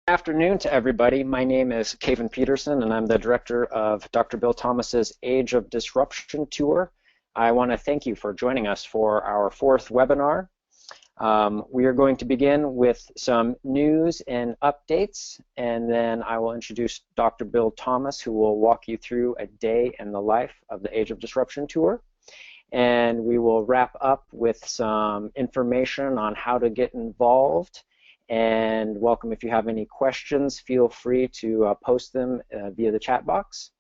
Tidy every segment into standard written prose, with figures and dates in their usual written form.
Afternoon to everybody. My name is Kevin Peterson, and I'm the director of Dr. Bill Thomas's Age of Disruption Tour. I want to thank you for joining us for our fourth webinar. We are going to begin with some news and updates, and then I will introduce Dr. Bill Thomas, who will walk you through a day in the life of the Age of Disruption Tour. And we will wrap up with some information on how to get involved. And welcome, if you have any questions, feel free to post them via the chat box.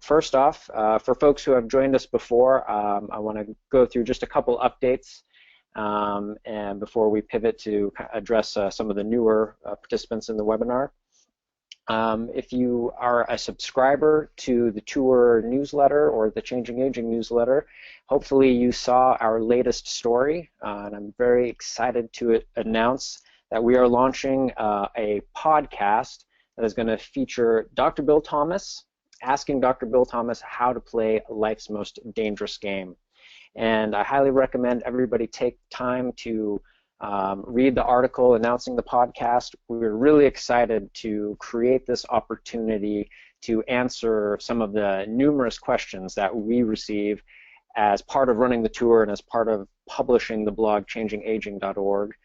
First off, for folks who have joined us before, I want to go through just a couple updates and before we pivot to address some of the newer participants in the webinar. If you are a subscriber to the tour newsletter or the Changing Aging newsletter, hopefully you saw our latest story, and I'm very excited to announce that we are launching a podcast that is going to feature Dr. Bill Thomas, asking Dr. Bill Thomas how to play life's most dangerous game. And I highly recommend everybody take time to read the article announcing the podcast. We were really excited to create this opportunity to answer some of the numerous questions that we receive as part of running the tour and as part of publishing the blog changingaging.org.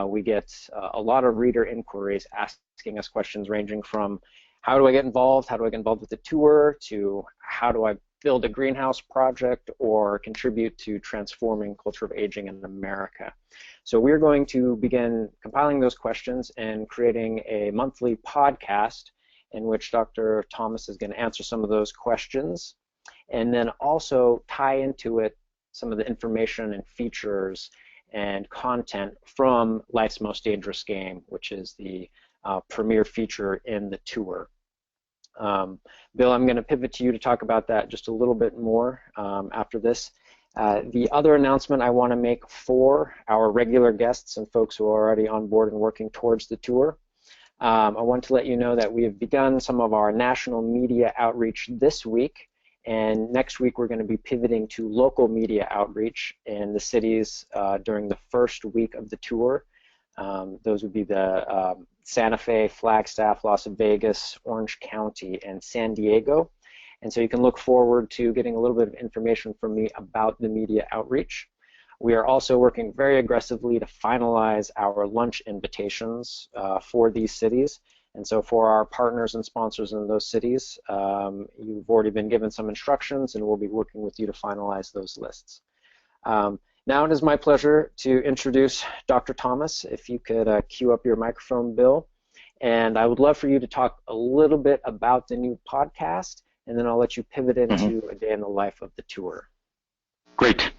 We get a lot of reader inquiries asking us questions ranging from how do I get involved, how do I get involved with the tour, to how do I build a greenhouse project or contribute to transforming culture of aging in America. So we're going to begin compiling those questions and creating a monthly podcast in which Dr. Thomas is going to answer some of those questions and then also tie into it some of the information and features and content from Life's Most Dangerous Game, which is the premier feature in the tour. Bill, I'm going to pivot to you to talk about that just a little bit more after this. The other announcement I want to make for our regular guests and folks who are already on board and working towards the tour, I want to let you know that we have begun some of our national media outreach this week, and next week we're going to be pivoting to local media outreach in the cities during the first week of the tour. Those would be the Santa Fe, Flagstaff, Las Vegas, Orange County, and San Diego. And so you can look forward to getting a little bit of information from me about the media outreach. We are also working very aggressively to finalize our lunch invitations for these cities. And so for our partners and sponsors in those cities, you've already been given some instructions, and we'll be working with you to finalize those lists. Now it is my pleasure to introduce Dr. Thomas. If you could cue up your microphone, Bill. And I would love for you to talk a little bit about the new podcast, and then I'll let you pivot into a day in the life of the tour. Great.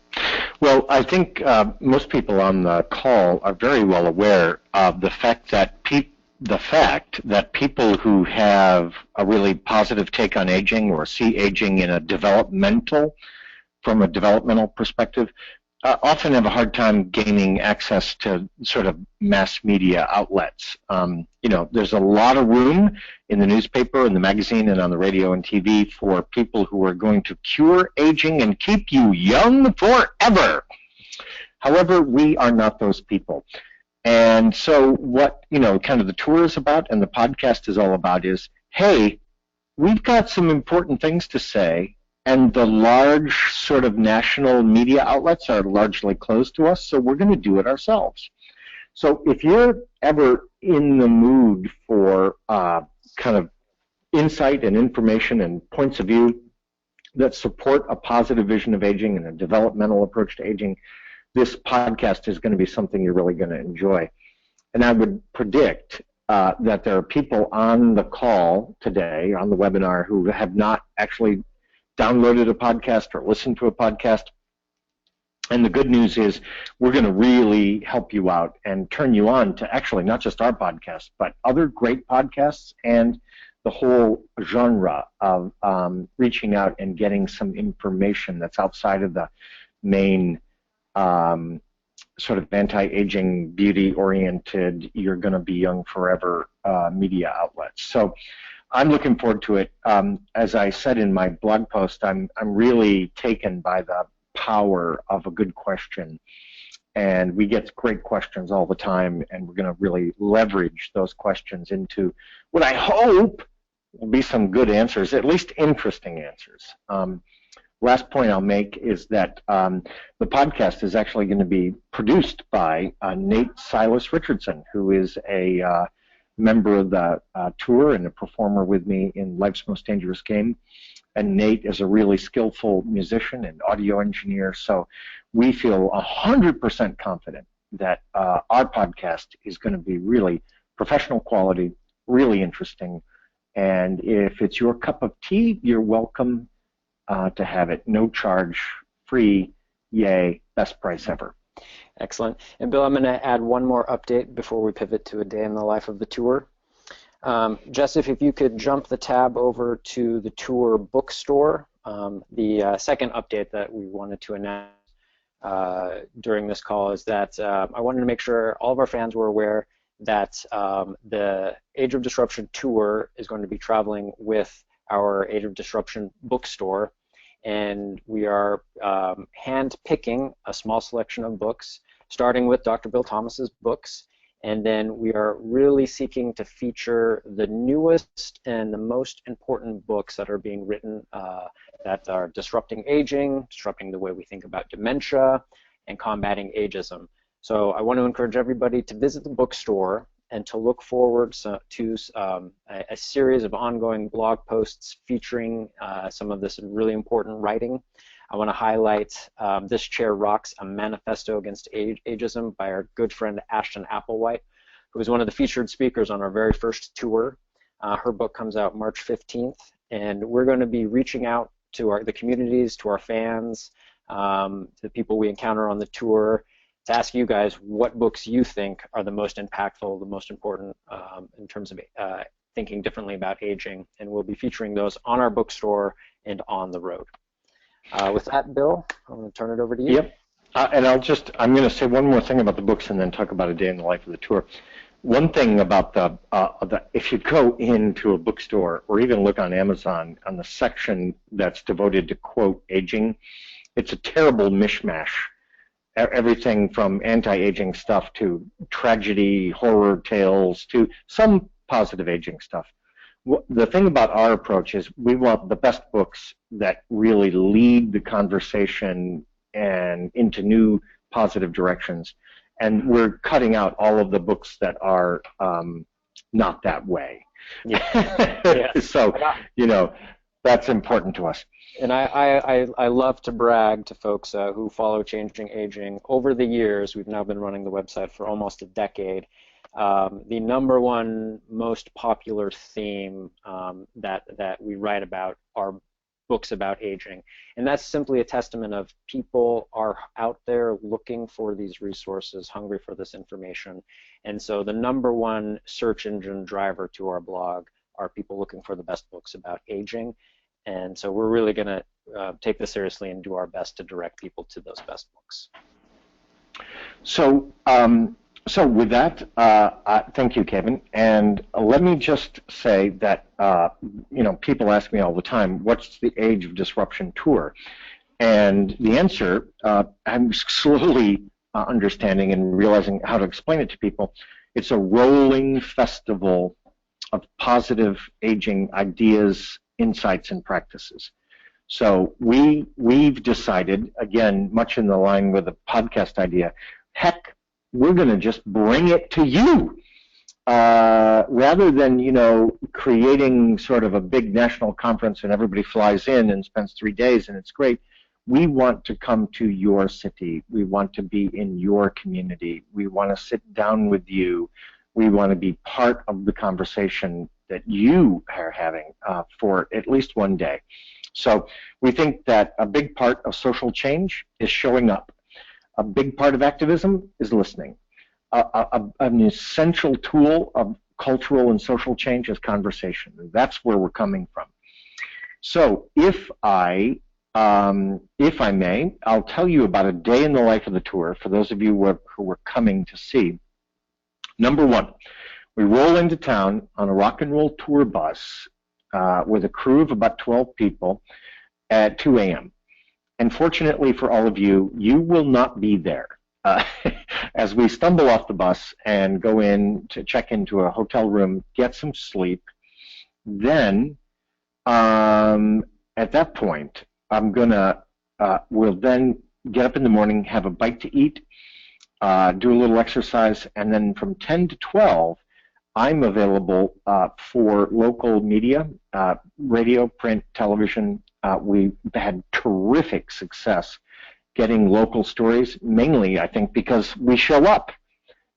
Well, I think most people on the call are very well aware of the fact that people who have a really positive take on aging or see aging in from a developmental perspective, often have a hard time gaining access to sort of mass media outlets. There's a lot of room in the newspaper, in the magazine, and on the radio and TV for people who are going to cure aging and keep you young forever. However, we are not those people. And so what, kind of the tour is about and the podcast is all about is, hey, we've got some important things to say, and the large sort of national media outlets are largely closed to us, so we're going to do it ourselves. So if you're ever in the mood for kind of insight and information and points of view that support a positive vision of aging and a developmental approach to aging, this podcast is going to be something you're really going to enjoy. And I would predict that there are people on the call today, on the webinar, who have not actually downloaded a podcast or listened to a podcast. And the good news is we're going to really help you out and turn you on to actually not just our podcast, but other great podcasts and the whole genre of reaching out and getting some information that's outside of the main sort of anti-aging, beauty-oriented, you're going to be young forever media outlets. So I'm looking forward to it. As I said in my blog post, I'm really taken by the power of a good question and we get great questions all the time, and we're going to really leverage those questions into what I hope will be some good answers, at least interesting answers. Last point I'll make is that the podcast is actually going to be produced by Nate Silas Richardson, who is a member of the tour and a performer with me in Life's Most Dangerous Game. And Nate is a really skillful musician and audio engineer, so we feel 100% confident that our podcast is going to be really professional quality, really interesting, and if it's your cup of tea, you're welcome to have it. No charge, free, yay, best price ever. Excellent. And Bill, I'm going to add one more update before we pivot to a day in the life of the tour. Joseph, if you could jump the tab over to the tour bookstore. The second update that we wanted to announce during this call is that I wanted to make sure all of our fans were aware that the Age of Disruption tour is going to be traveling with our Age of Disruption bookstore, and we are hand-picking a small selection of books, starting with Dr. Bill Thomas's books, and then we are really seeking to feature the newest and the most important books that are being written that are disrupting aging, disrupting the way we think about dementia, and combating ageism. So I want to encourage everybody to visit the bookstore and to look forward to a series of ongoing blog posts featuring some of this really important writing. I want to highlight This Chair Rocks, a Manifesto Against Ageism by our good friend Ashton Applewhite, who was one of the featured speakers on our very first tour. Her book comes out March 15th, and we're going to be reaching out to the communities, to our fans, to the people we encounter on the tour, to ask you guys what books you think are the most impactful, the most important in terms of thinking differently about aging, and we'll be featuring those on our bookstore and on the road. With that, Bill, I'm going to turn it over to you. Yep, and I'm going to say one more thing about the books and then talk about a day in the life of the tour. One thing about if you go into a bookstore or even look on Amazon on the section that's devoted to, quote, aging, it's a terrible mishmash. Everything from anti-aging stuff to tragedy, horror tales, to some positive aging stuff. The thing about our approach is we want the best books that really lead the conversation and into new positive directions. And we're cutting out all of the books that are not that way. Yeah. So, that's important to us. And I love to brag to folks who follow Changing Aging. Over the years, we've now been running the website for almost a decade. The number one most popular theme that we write about are books about aging. And that's simply a testament of people are out there looking for these resources, hungry for this information. And so the number one search engine driver to our blog are people looking for the best books about aging. And so we're really going to take this seriously and do our best to direct people to those best books. So with that, thank you, Kevin. And let me just say that, people ask me all the time, what's the Age of Disruption tour? And the answer, I'm slowly understanding and realizing how to explain it to people. It's a rolling festival of positive aging ideas, insights, and practices. So we've decided, again, much in the line with the podcast idea, heck, we're going to just bring it to you. Rather than, creating sort of a big national conference and everybody flies in and spends 3 days and it's great, we want to come to your city. We want to be in your community. We want to sit down with you. We want to be part of the conversation that you are having for at least one day. So we think that a big part of social change is showing up. A big part of activism is listening. An essential tool of cultural and social change is conversation. That's where we're coming from. So if I may, I'll tell you about a day in the life of the tour for those of you who were coming to see. Number one, we roll into town on a rock and roll tour bus with a crew of about 12 people at 2 a.m. And fortunately for all of you, you will not be there. as we stumble off the bus and go in to check into a hotel room, get some sleep, then at that point, we'll then get up in the morning, have a bite to eat, do a little exercise, and then from 10 to 12, I'm available for local media, radio, print, television. We've had terrific success getting local stories, mainly, I think, because we show up,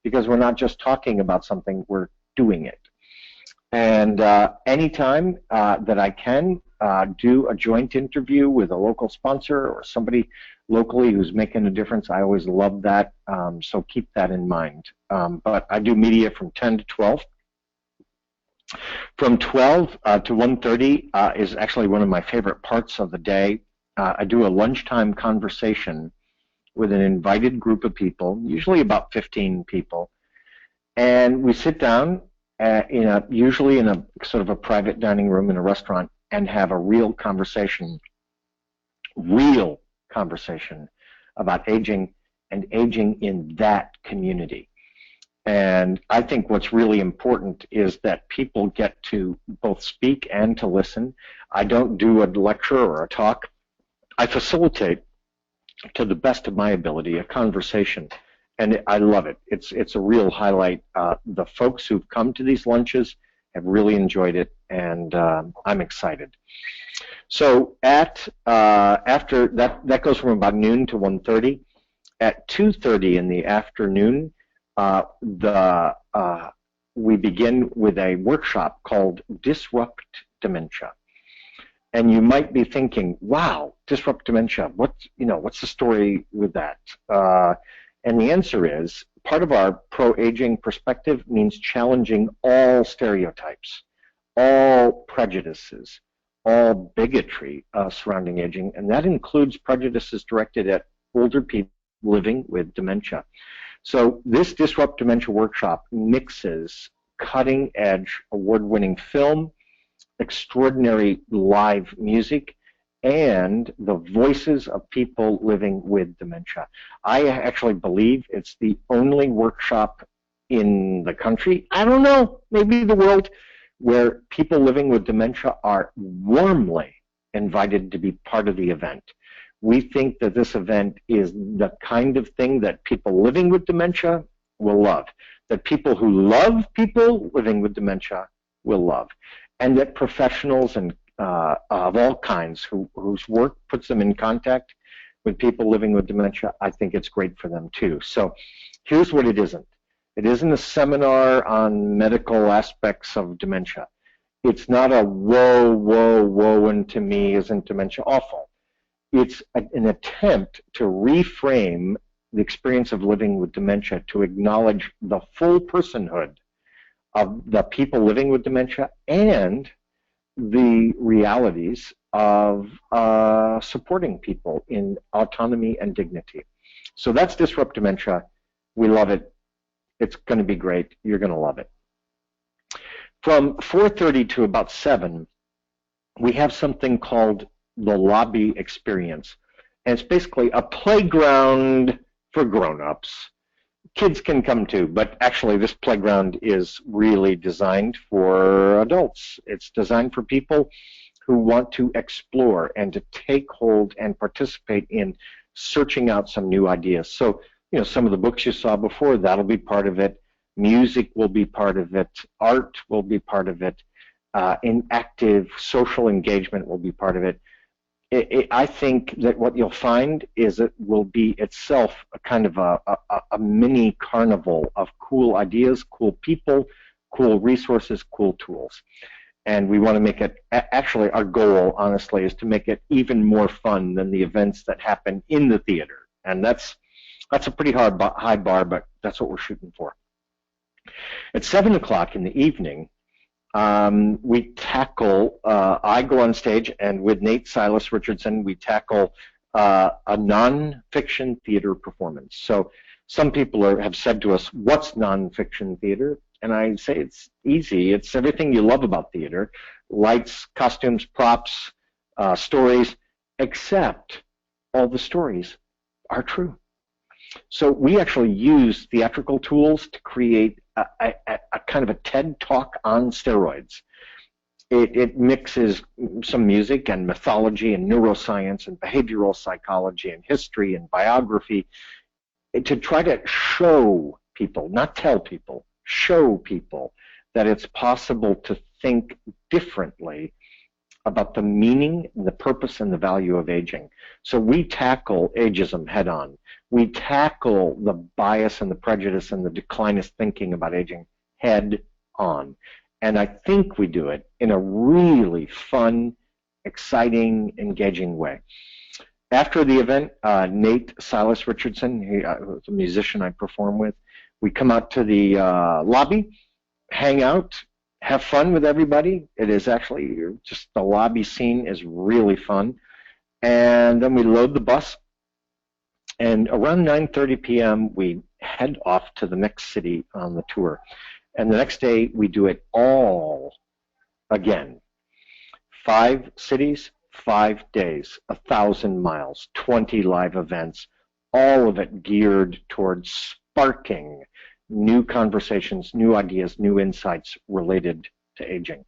because we're not just talking about something, we're doing it. And anytime that I can do a joint interview with a local sponsor or somebody locally who's making a difference, I always love that, so keep that in mind. But I do media from 10 to 12. From 12 to 1:30 is actually one of my favorite parts of the day. I do a lunchtime conversation with an invited group of people, usually about 15 people, and we sit down usually in a sort of a private dining room in a restaurant and have a real conversation about aging and aging in that community. And I think what's really important is that people get to both speak and to listen. I don't do a lecture or a talk. I facilitate, to the best of my ability, a conversation. And I love it. It's a real highlight. The folks who've come to these lunches have really enjoyed it, and I'm excited. So after that goes from about noon to 1:30. At 2:30 in the afternoon, we begin with a workshop called Disrupt Dementia. And you might be thinking, wow, Disrupt Dementia, what's the story with that? And the answer is, part of our pro-aging perspective means challenging all stereotypes, all prejudices, all bigotry surrounding aging, and that includes prejudices directed at older people living with dementia. So this Disrupt Dementia workshop mixes cutting-edge, award-winning film, extraordinary live music, and the voices of people living with dementia. I actually believe it's the only workshop in the country, I don't know, maybe the world, where people living with dementia are warmly invited to be part of the event. We think that this event is the kind of thing that people living with dementia will love, that people who love people living with dementia will love, and that professionals and of all kinds whose work puts them in contact with people living with dementia, I think it's great for them too. So here's what it isn't. It isn't a seminar on medical aspects of dementia. It's not a woe unto me, isn't dementia awful. It's an attempt to reframe the experience of living with dementia, to acknowledge the full personhood of the people living with dementia and the realities of supporting people in autonomy and dignity. So that's Disrupt Dementia. We love it. It's going to be great. You're going to love it. From 4:30 to about 7, we have something called the Lobby Experience. And it's basically a playground for grown-ups. Kids can come too, but actually this playground is really designed for adults. It's designed for people who want to explore and to take hold and participate in searching out some new ideas. So, some of the books you saw before, that'll be part of it. Music will be part of it. Art will be part of it. Active social engagement will be part of it. I think that what you'll find is it will be itself a kind of a mini carnival of cool ideas, cool people, cool resources, cool tools. And we want to make it, actually our goal, honestly, is to make it even more fun than the events that happen in the theater. And that's a pretty high bar, but that's what we're shooting for. At 7 o'clock in the evening, we tackle, I go on stage, and with Nate Silas Richardson, we tackle a non-fiction theater performance. So some people have said to us, what's non-fiction theater? And I say it's easy. It's everything you love about theater: lights, costumes, props, stories, except all the stories are true. So we actually use theatrical tools to create a kind of a TED Talk on steroids. It mixes some music and mythology and neuroscience and behavioral psychology and history and biography to try to show people, not tell people, show people that it's possible to think differently about the meaning, the purpose, and the value of aging. So we tackle ageism head on. We tackle the bias and the prejudice and the declinist thinking about aging head on. And I think we do it in a really fun, exciting, engaging way. After the event, Nate Silas Richardson, who's a musician I perform with, we come out to the lobby, hang out, have fun with everybody. It is actually just the lobby scene is really fun. And then we load the bus. And around 9:30 p.m., we head off to the next city on the tour. And the next day, we do it all again. 5 cities, 5 days, 1,000 miles, 20 live events, all of it geared towards sparking new conversations, new ideas, new insights related to aging.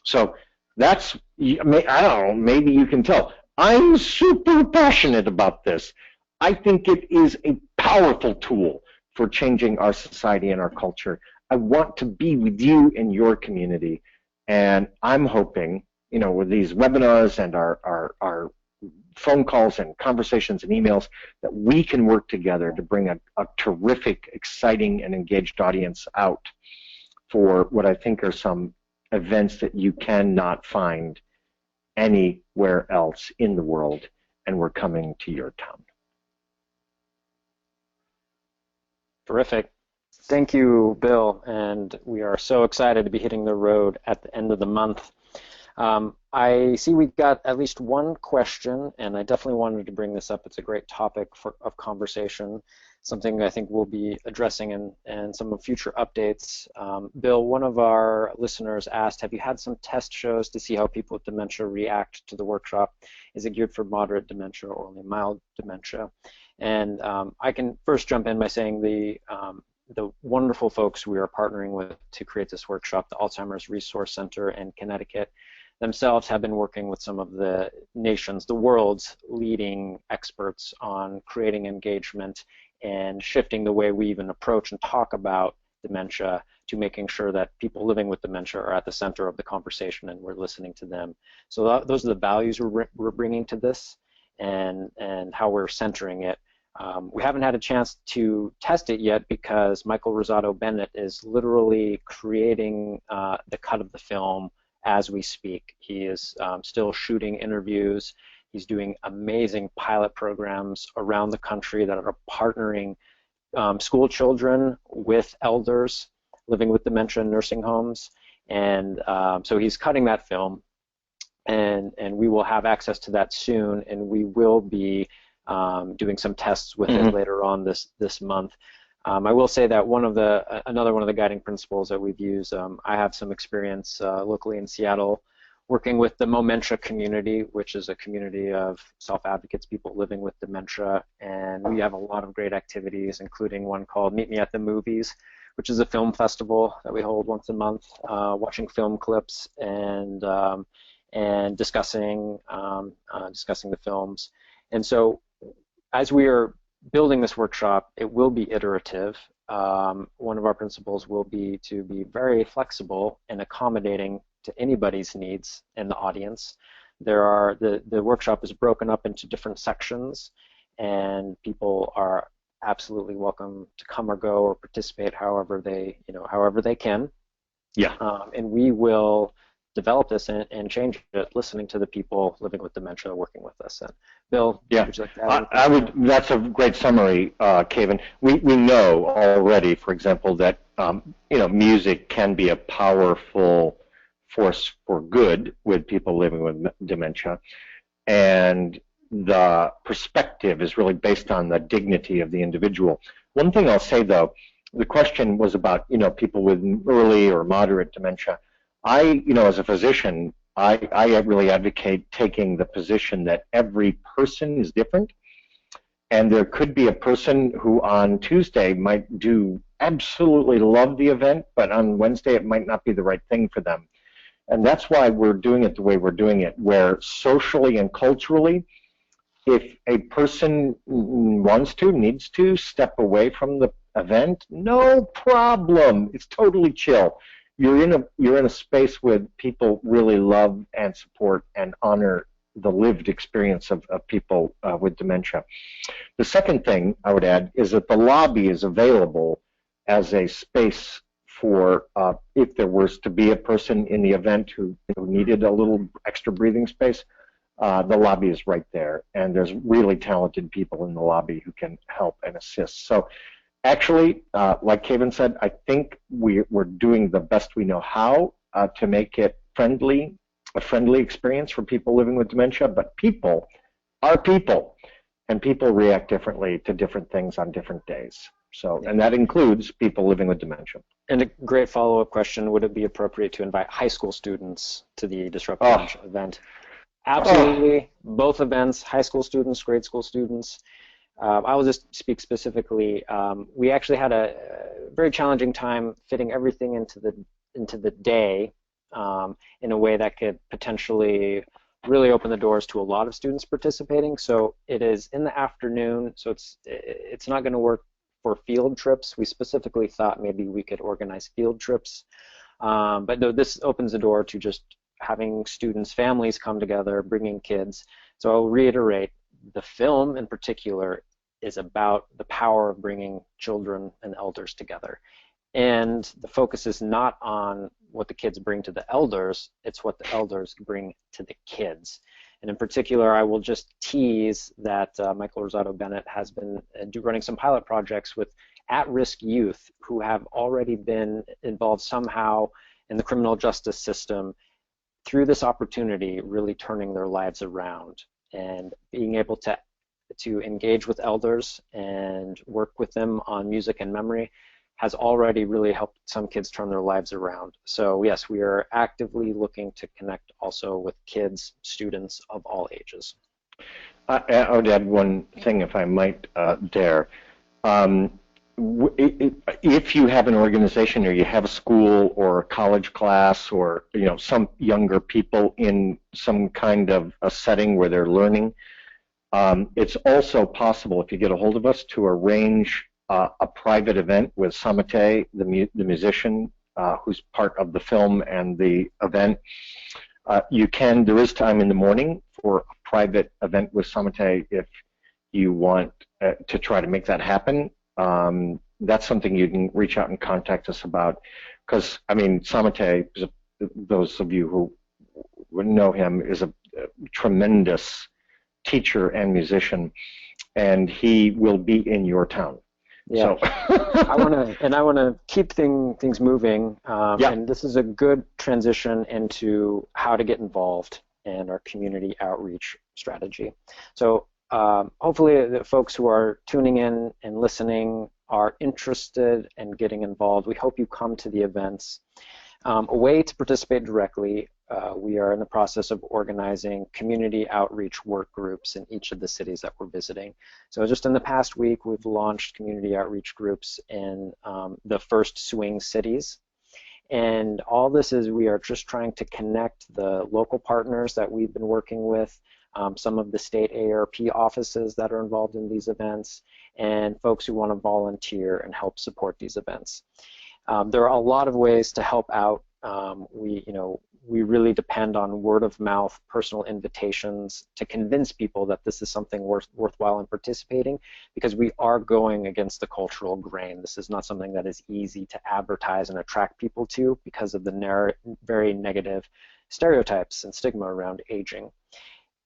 So that's, I don't know, maybe you can tell. I'm super passionate about this. I think it is a powerful tool for changing our society and our culture. I want to be with you in your community, and I'm hoping, you know, with these webinars and our phone calls and conversations and emails, that we can work together to bring a terrific, exciting, and engaged audience out for what I think are some events that you cannot find anywhere else in the world, and we're coming to your town. Terrific. Thank you, Bill, and we are so excited to be hitting the road at the end of the month. I see we've got at least one question, and I definitely wanted to bring this up. It's a great topic of conversation, something I think we'll be addressing in some of future updates. Bill, one of our listeners asked, have you had some test shows to see how people with dementia react to the workshop? Is it geared for moderate dementia or only mild dementia? And I can first jump in by saying the wonderful folks we are partnering with to create this workshop, the Alzheimer's Resource Center in Connecticut, themselves have been working with some of the nation's, the world's leading experts on creating engagement and shifting the way we even approach and talk about dementia to making sure that people living with dementia are at the center of the conversation and we're listening to them. So those are the values we're bringing to this and how we're centering it. We haven't had a chance to test it yet because Michael Rosado Bennett is literally creating the cut of the film as we speak. He is still shooting interviews. He's doing amazing pilot programs around the country that are partnering school children with elders living with dementia in nursing homes. And so he's cutting that film, and we will have access to that soon, and we will be doing some tests with it later on this month. I will say that another one of the guiding principles that we've used, I have some experience locally in Seattle working with the Momentia community, which is a community of self-advocates, people living with dementia, and we have a lot of great activities, including one called Meet Me at the Movies, which is a film festival that we hold once a month, watching film clips and discussing the films. And so as we are building this workshop, it will be iterative. One of our principles will be to be very flexible and accommodating to anybody's needs in the audience. The workshop is broken up into different sections, and people are absolutely welcome to come or go or participate however they can. Yeah. And we will develop this and change it, listening to the people living with dementia working with us. And Bill, yeah, would you like to add that's a great summary, Kevin. We know already, for example, that music can be a powerful force for good with people living with dementia, and the perspective is really based on the dignity of the individual. One thing I'll say, though, the question was about people with early or moderate dementia. As a physician, I really advocate taking the position that every person is different, And there could be a person who on Tuesday might do absolutely love the event, but on Wednesday it might not be the right thing for them. And that's why we're doing it the way we're doing it, where socially and culturally, if a person wants to, needs to step away from the event, no problem. It's totally chill. You're in a space where people really love and support and honor the lived experience of people with dementia. The second thing I would add is that the lobby is available as a space for if there was to be a person in the event who needed a little extra breathing space. The lobby is right there, and there's really talented people in the lobby who can help and assist. So actually, like Kevin said, I think we're doing the best we know how to make it a friendly experience for people living with dementia, but people are people, and people react differently to different things on different days. So, and that includes people living with dementia. And a great follow-up question, would it be appropriate to invite high school students to the Disrupt Dementia event? Absolutely, both events, high school students, grade school students. I will just speak specifically. We actually had a very challenging time fitting everything into the day in a way that could potentially really open the doors to a lot of students participating. So it is in the afternoon, so it's not going to work for field trips. We specifically thought maybe we could organize field trips, but no, this opens the door to just having students, families come together, bringing kids. So I'll reiterate, the film in particular is about the power of bringing children and elders together. And the focus is not on what the kids bring to the elders, it's what the elders bring to the kids. And in particular, I will just tease that Michael Rosato Bennett has been running some pilot projects with at-risk youth who have already been involved somehow in the criminal justice system through this opportunity, really turning their lives around and being able to engage with elders and work with them on music and memory has already really helped some kids turn their lives around. So yes, we are actively looking to connect also with kids, students of all ages. I would add one thing, if I might dare. If you have an organization or you have a school or a college class or some younger people in some kind of a setting where they're learning, it's also possible, if you get a hold of us, to arrange a private event with Samate, the musician who's part of the film and the event. There is time in the morning for a private event with Samate if you want to try to make that happen. That's something you can reach out and contact us about, because Samate, those of you who would know him, is a tremendous teacher and musician, and he will be in your town. Yeah, so. I want to keep things moving, and this is a good transition into how to get involved in our community outreach strategy. So hopefully the folks who are tuning in and listening are interested in getting involved. We hope you come to the events. A way to participate directly, we are in the process of organizing community outreach work groups in each of the cities that we're visiting. So just in the past week, we've launched community outreach groups in the first swing cities. And all this is, we are just trying to connect the local partners that we've been working with, some of the state AARP offices that are involved in these events, and folks who want to volunteer and help support these events. There are a lot of ways to help out. We really depend on word of mouth, personal invitations to convince people that this is something worthwhile in participating, because we are going against the cultural grain. This is not something that is easy to advertise and attract people to because of the very negative stereotypes and stigma around aging.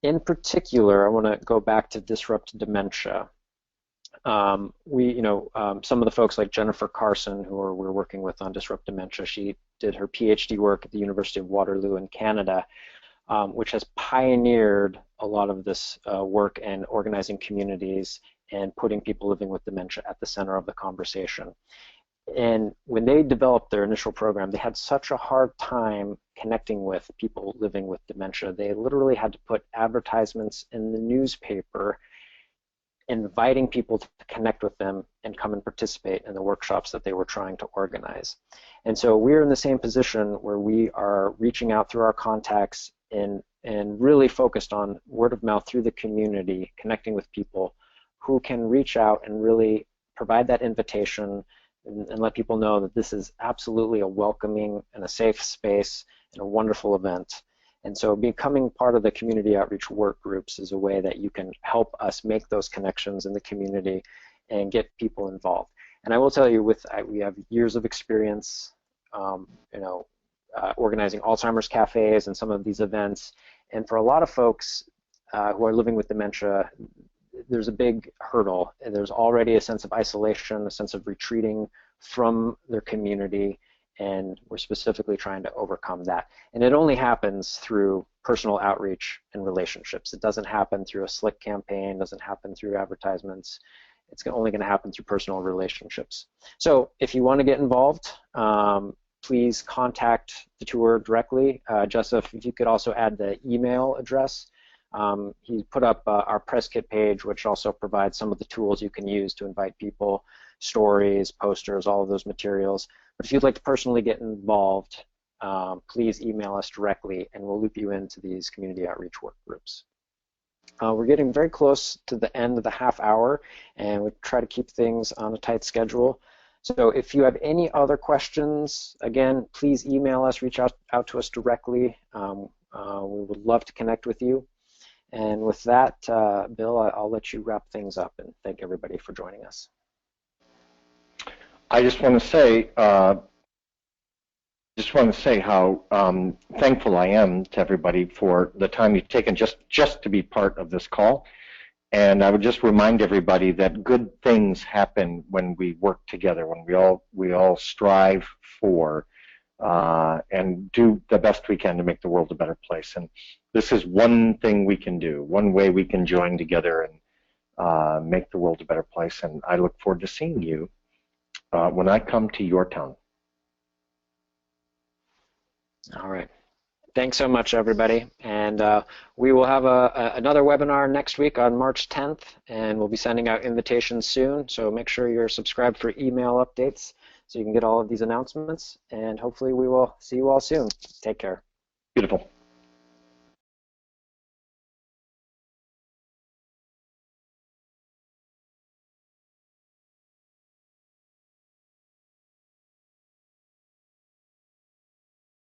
In particular, I want to go back to Disrupt Dementia. Some of the folks like Jennifer Carson, who we're working with on Disrupt Dementia, she did her PhD work at the University of Waterloo in Canada, which has pioneered a lot of this work in organizing communities and putting people living with dementia at the center of the conversation. And when they developed their initial program, they had such a hard time connecting with people living with dementia. They literally had to put advertisements in the newspaper inviting people to connect with them and come and participate in the workshops that they were trying to organize. And so we're in the same position where we are reaching out through our contacts and really focused on word of mouth through the community, connecting with people who can reach out and really provide that invitation and let people know that this is absolutely a welcoming and a safe space and a wonderful event. And so becoming part of the community outreach work groups is a way that you can help us make those connections in the community and get people involved. And I will tell you, we have years of experience, organizing Alzheimer's cafes and some of these events. And for a lot of folks who are living with dementia, there's a big hurdle. There's already a sense of isolation, a sense of retreating from their community, and we're specifically trying to overcome that. And it only happens through personal outreach and relationships. It doesn't happen through a slick campaign, it doesn't happen through advertisements. It's only going to happen through personal relationships. So if you want to get involved, please contact the tour directly. Joseph, if you could also add the email address. He put up our press kit page, which also provides some of the tools you can use to invite people, stories, posters, all of those materials. But if you'd like to personally get involved, please email us directly, and we'll loop you into these community outreach work groups. We're getting very close to the end of the half hour, and we try to keep things on a tight schedule. So if you have any other questions, again, please email us, reach out to us directly. We would love to connect with you. And with that, Bill, I'll let you wrap things up, and thank everybody for joining us. I just want to say, how thankful I am to everybody for the time you've taken just to be part of this call. And I would just remind everybody that good things happen when we work together, when we all strive for and do the best we can to make the world a better place. And this is one thing we can do, one way we can join together and make the world a better place. And I look forward to seeing you when I come to your town. All right. Thanks so much, everybody. And we will have another webinar next week on March 10th, and we'll be sending out invitations soon. So make sure you're subscribed for email updates so you can get all of these announcements. And hopefully we will see you all soon. Take care. Beautiful.